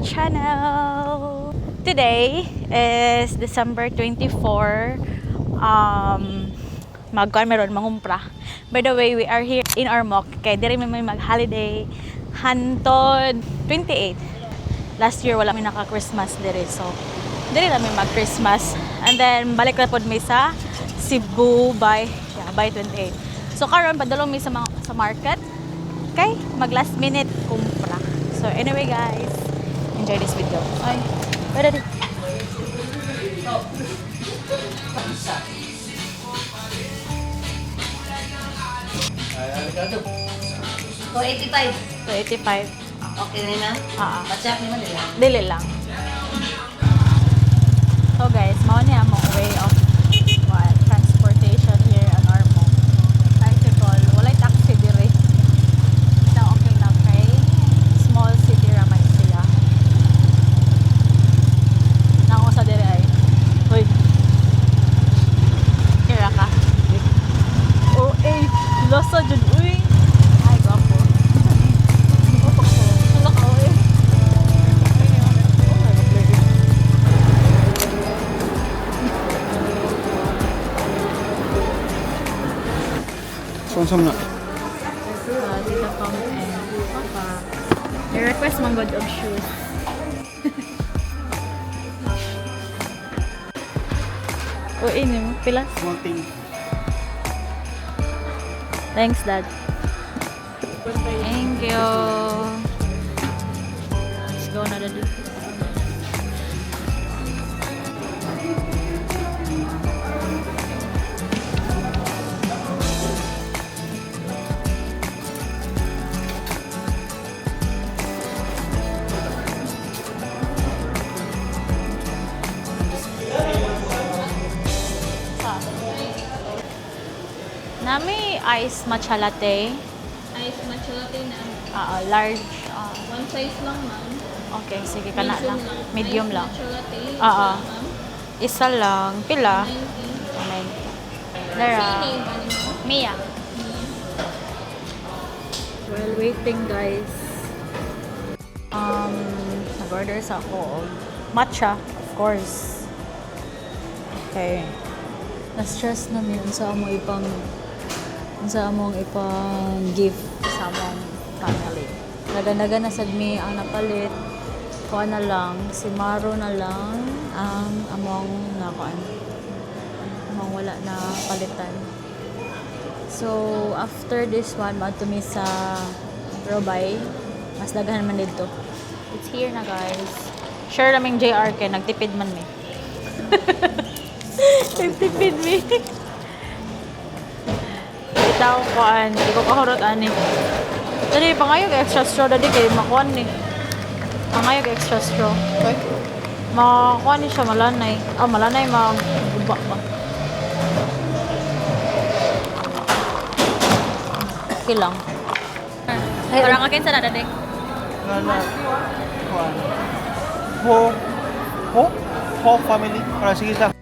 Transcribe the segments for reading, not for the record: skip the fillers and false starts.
channel! Today is December 24. Mangumpra. By the way, we are here in Ormoc. Kaya diri may mag-holiday. Hantod 28. Last year wala may naka-Christmas diri. So, diri na may mag-Christmas. And then, balik na po may sa Cebu by 28. So, karon padulong may sa market. Okay? Mag last minute kumpra. So, anyway guys, enjoy this video. Ay, pwede din. 285. 285. Okay na na? Matchap naman nila. Dili lang. So guys, mao niya mo way of transportation here in Ormoc. Tricycle, walay taxi dire. Na okay na kay small city raman sila. Nako sa dire ay. Hoy. Kira ka. Oh, losa jud uy. Ay gwapo. Sonsong na. Tita Pam and Papa. I-request mong good of shoes. O, ini mo. Pilas? Small thing. Thanks, Dad. Thank you. Let's go na, Daddy. Nami ice matcha latte. Ice matcha latte na. Large. One size lang, ma'am. Okay, sige ka na lang. Medium Medium lang. Ice matcha latte. Oo. Ma'am. Isa lang. Pila? 90. Lara. Name, ano mo? Mia. While waiting, guys. Nag-order sa ako. Matcha, of course. Okay. Na-stress na yun sa among gift sa among family. Naga-naga na sad mi ang napalit. Kuha na lang, si Maro na lang ang among wala na palitan. So, after this one, maadto mi sa Robay. Mas daghan man dito. It's here na, guys. Share naming JR kay nagtipid man mi. Nagtipid mi. Itaw ko di ko kahurot ani. Dali pangayog extra straw dali kay makuan ni. Pangayog extra straw. Okay. Makuan ni siya malanay. Malanay maguba ba. Okay lang. Ay, parang akin sa nadadig. Lala. Kuan. Ho family. Para sige sa.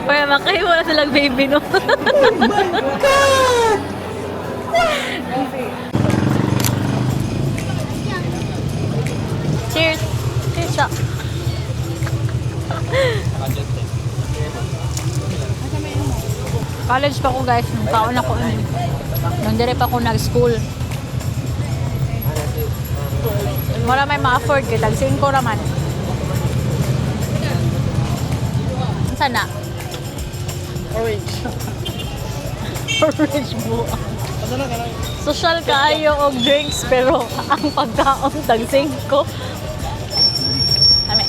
Para makahiwa na silang baby, no? Oh my God! Cheers! Cheers up! College pa ko, guys. Nung taon ako. Nung dire pa ako nag-school. Wala may ma-afford. Kaya tag-5 raman. Sana? Orange. Orange buo. Social kaayo og drinks pero ang pagkaon tag-5. Ame.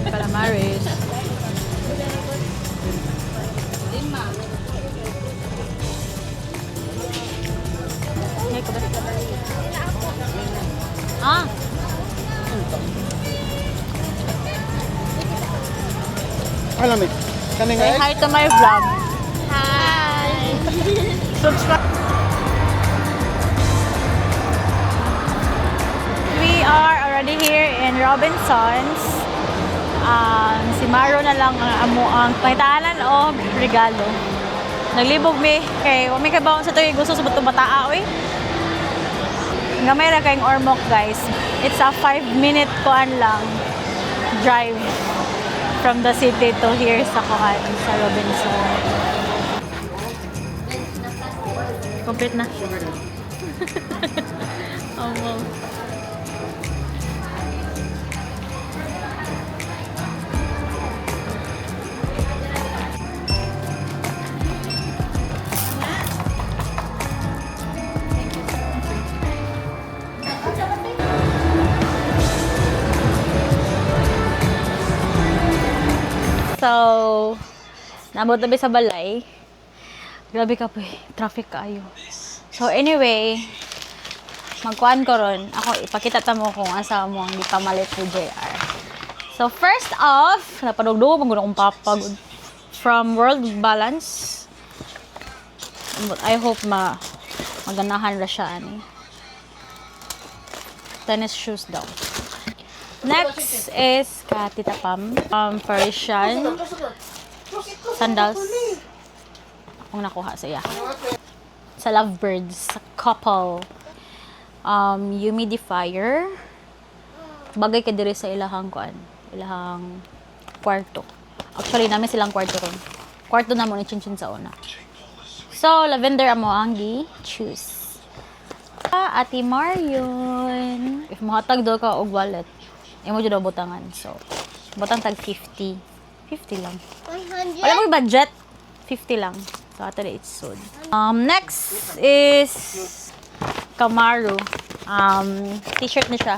Calamares. Hey, Alam eh. Kaning say hi to my vlog. Hi! Subscribe. We are already here in Robinsons. Si Maro na lang ang amo ang pangitalan o regalo. Naglibog mi kay wa may kabaon sa tuig gusto sa bataa oy. Gamay ra kayong Ormoc guys. It's a 5-minute kuan lang drive from the city to here sa kuan sa Robinson. Complete na. Oh, wow. So, naabot na ba sa balay? Grabe ka po traffic kaayo. So anyway, magkuhan ko ron. Ako, ipakita tamo kung asa mo ang gipamalit ni JR. So first off, napadugdugo maguna kong papagod from World Balance. But I hope maganahan ra siya ani. Tennis shoes daw. Next is Tita Pam. Parisian sandals. Akong nakuha sa iya. Sa Lovebirds, sa couple. Humidifier. Bagay ka diri sa ilahang kuan. Ilahang kwarto. Actually, namin silang kwarto ron. Kwarto na mo ni Chinchin sa una. So, lavender amo ang choose. Ati Marion. If mahatag do ka og wallet, imo jud butangan. So, butang tag 50. 50 lang. 100. Wala mo budget. 50 lang. So, ato na it's sold. Next is Camaro. T-shirt na siya.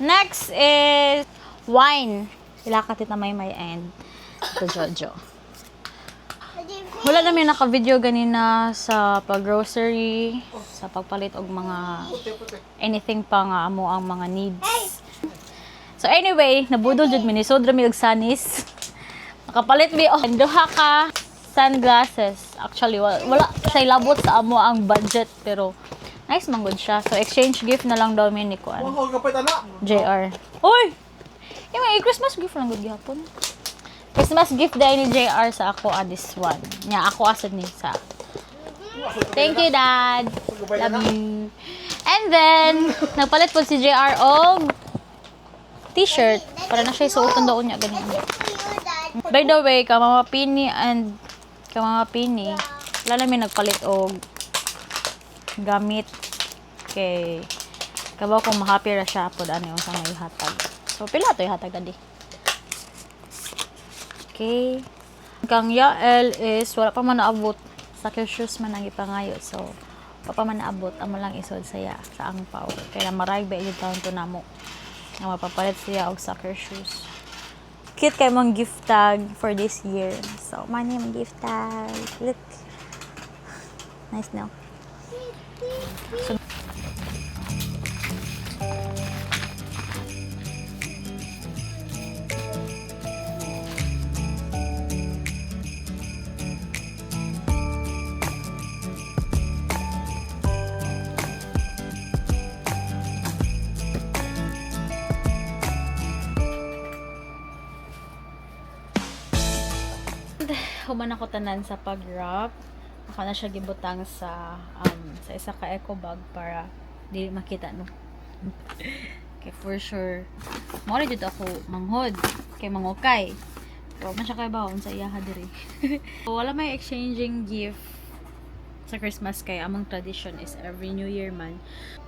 Next is wine. Sila katit na may end. Ito Jojo. Wala namin naka-video ganina sa pag-grocery, sa pagpalit og mga anything pa nga amo ang mga needs. So anyway, nabudol jud mi ni sodra mi og sanis. Nakapalit mi og duha ka sunglasses. Actually wala siya labot sa amo ang budget pero nice man gud siya. So exchange gift na lang daw mi ni kuan. JR. Oy. May Christmas gift lang gud gihapon. Christmas gift dahil ni JR sa ako this one. Nya ako asad ni sa. Thank you, Dad. Love you. And then, nagpalit po si JR og t-shirt para na siya suoton daw niya ganyan. By the way, Mama Pini and Mama Pini, wala namin nagpalit og gamit kay kabaw kung ma-happy ra siya pod ano yung sa may hatag. So pila to ihatag adi. Okay. Kang Yael is wala pa man naabot. Soccer shoes man ang ipangayo. So wala pa man naabot amo lang isod saya sa angpaw. Kaya maray ba yung taon to namo. Nga mapapalit siya og soccer shoes. Cute kay mong gift tag for this year. So money mong gift tag. Look. Nice now. So, human ako tanan sa pag-wrap. Ako na siya gibutang sa isa ka eco bag para dili makita no. Okay, for sure. Mo ra jud ako manghod kay mangukay. Pero man siya kay bawon sa iyaha diri. Wala may exchanging gift sa Christmas kay among tradition is every New Year man.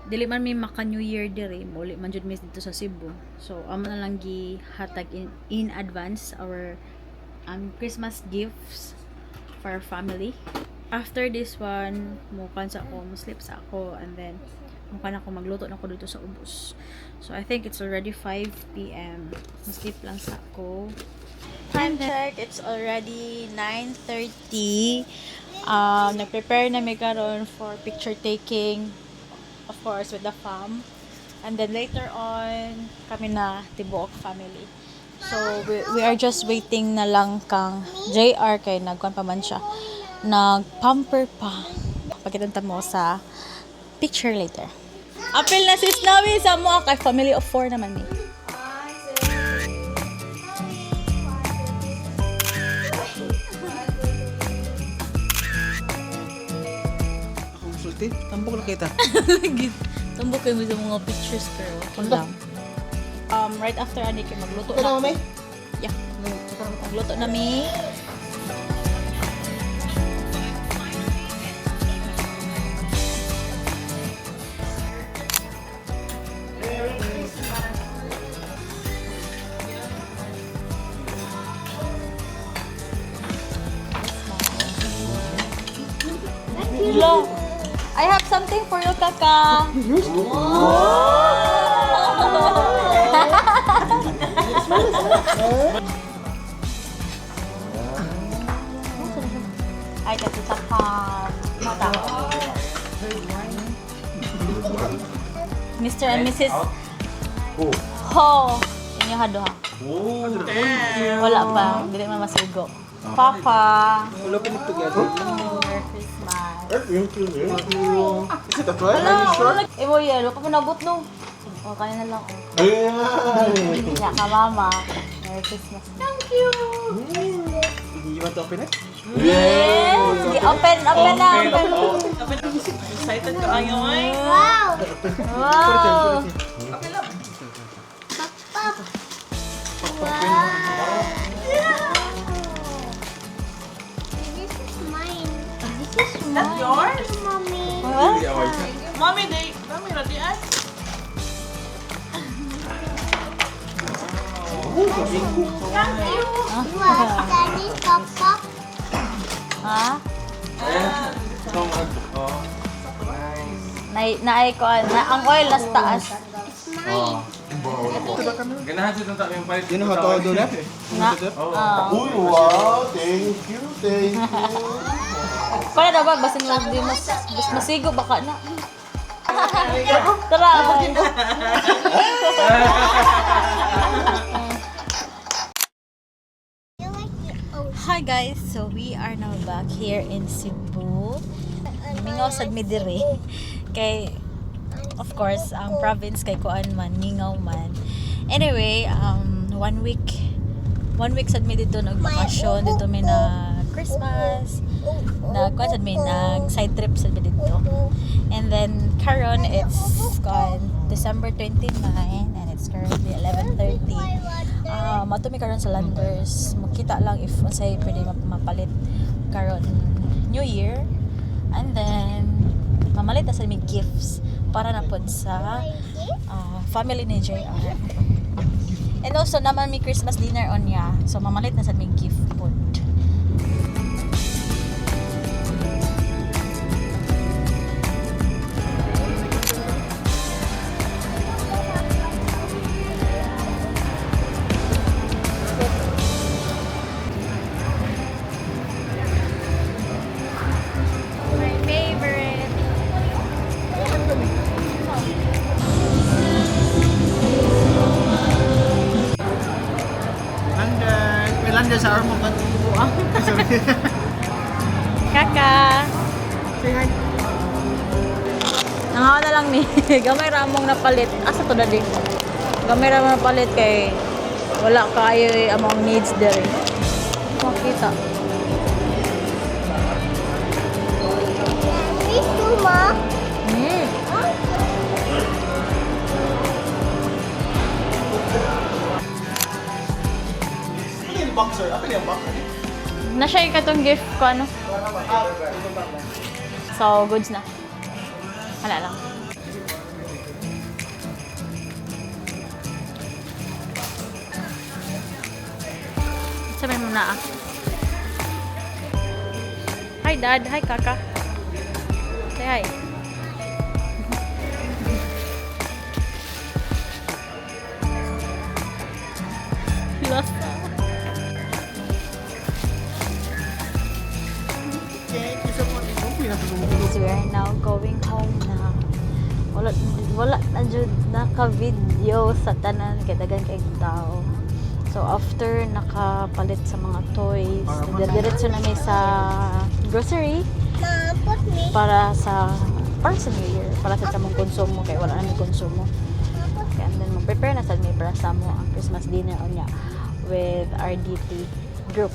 Dili man may maka New Year diri, muli man jud mi dito sa Cebu. So amo na lang gihatag in advance our Christmas gifts for our family. After this one, mukan sa ako, muslip sa ako, and then mukan ako magluto na ako dito sa ubos. So I think it's already 5 p.m. Muslip lang sa ako. Time check, it's already 9:30. Nag-prepare na may karon for picture taking, of course, with the fam. And then later on, kami na tibuok family. So, we are just waiting na lang kang JR kay nagkuhan pa man siya. Nag-pamper pa. Pagkitanta mo sa picture later. Apil na si Snowy sa mo kay family of 4 naman ni. Ti, tambok na kita. Lagi. Tambok kayo mo sa mga pictures pero okay lang. Right after ani kayo magluto Ito na, mami? Yeah. Magluto na mi. Hello. I have something for you, Kaka. Ay, kasi sa mata. Mr. and Mrs. Ho. Inyo hado ha. Wala pa. Dili man masugo. Papa. Wala ko together. Merry Christmas. Thank you. Is it a toy? Are you Hello. sure? Imo yan. Huwag ka manabot no. O, kaya na lang. Ayan! Kaya ka, mama. Merry Christmas. Thank you. You want to open it? Yes. Sige, open na. Open. Excited ka kayo ay. Wow. Wow. That's yours? Wow. Mommy, they, mommy, ready ay? Ha? Naay ko na ang oil nas taas. Ganahan siya itong yung palit. You know how to do that? Na. Uy, wow! Thank you, thank you. Para daw ba basta di mas masigo baka na. Tara. Hi guys, so we are now back here in Cebu. Mingaw sad mi diri. Kay of course ang province kay kuan man Mingaw man. Anyway, 1 week sad mi dito nagbakasyon dito mi na Christmas. Kuan sad mi nag side trip sad mi dito. And then karon it's gone December 29 and it's currently 11:30. Mato mi karon sa Landers. Makita lang if unsay pwede mapalit karon New Year. And then mamalit na sa mi gifts para na pod sa family ni JR. And also naman mi Christmas dinner on ya. So mamalit na sa mi gift pod. My favorite. May landa sa arm mo ba? Sorry. Kaka. Say hi. Nangawa na lang ni. Gamay ramong napalit. Asa to dali? Gamay ramong napalit kay wala kayo among needs dere. Makita. Ano yung boxer? Apa yung boxer? Na-share ka tong gift ko ano? So, goods na. Wala lang. Sabihin mo na ah. Hi dad, hi kaka. Say hi. Lasa. Thank you so much. Because we are now going home na. Wala na jud naka-video sa tanan kay daghan kay tao. So after nakapalit sa mga toys, diretso na mi sa grocery para sa New Year, para sa tamong konsumo kay wala na mi konsumo. Kaya and then mag-prepare na sad mi para sa mo ang Christmas dinner onya with RDT group.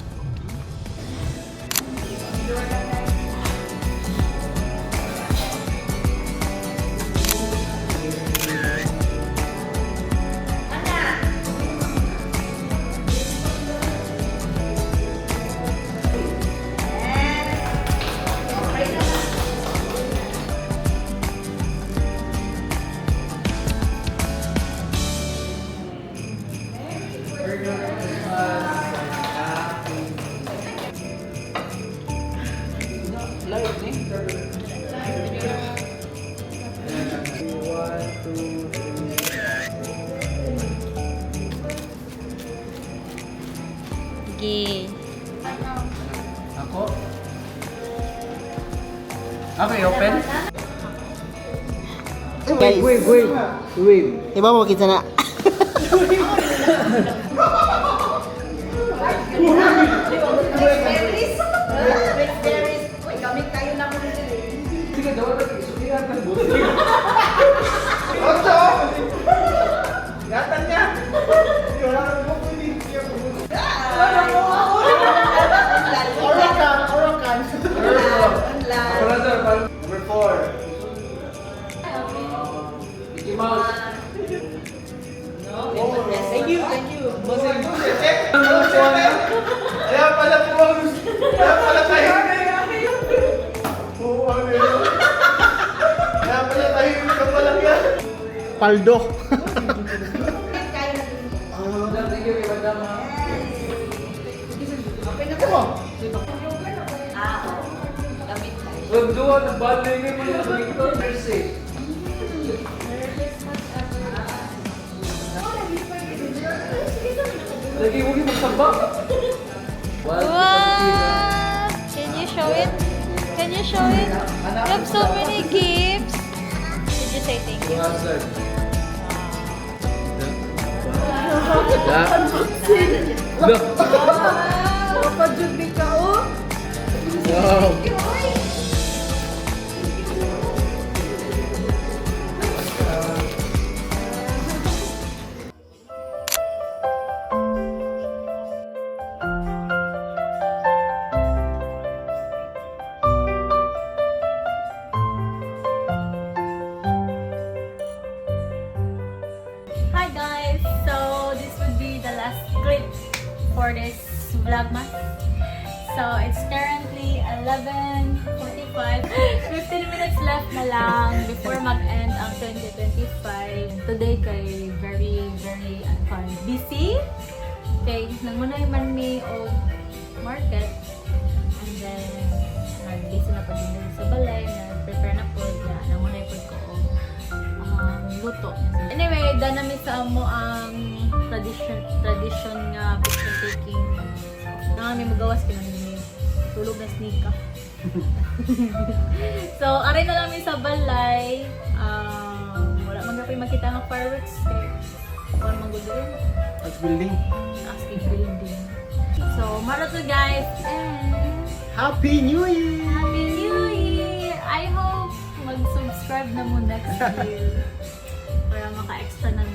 Okay, open. Wave. Iba mo kita na. Number 4. Mickey Mouse. Thank you, thank you. Kaya pala po ang... Kaya pala tayo... Oo, ano yun? Kaya pala tayo ka pa lang yan. Paldo. Thank you, madam. Doon, balik mo yung Victor Mercy. Lagi mo yung magsamba. Wow! Can you show it? Can you show it? You have so many gifts. Did you say thank you? Hi guys! So this would be the last clip for this vlogmas. So it's currently 11:45. 15 minutes left na lang before mag-end ang 2025. Today kay very busy. Okay, nangunay man mi og market. And then nag-busy na pa din sa balay, nag-prepare na po. Nangunay po ko og luto. Anyway, dahil namin sa amo ang tradition nga picture taking. Namin magawas kinamin tulog na sneak up. So, aray na namin sa balay. Wala man na makita ng fireworks. Kaya, kung mag-guduin. As building. Asking building. So, mara to guys. And Happy New Year! Happy New Year! I hope mag-subscribe na mo next year. Para maka-extra ng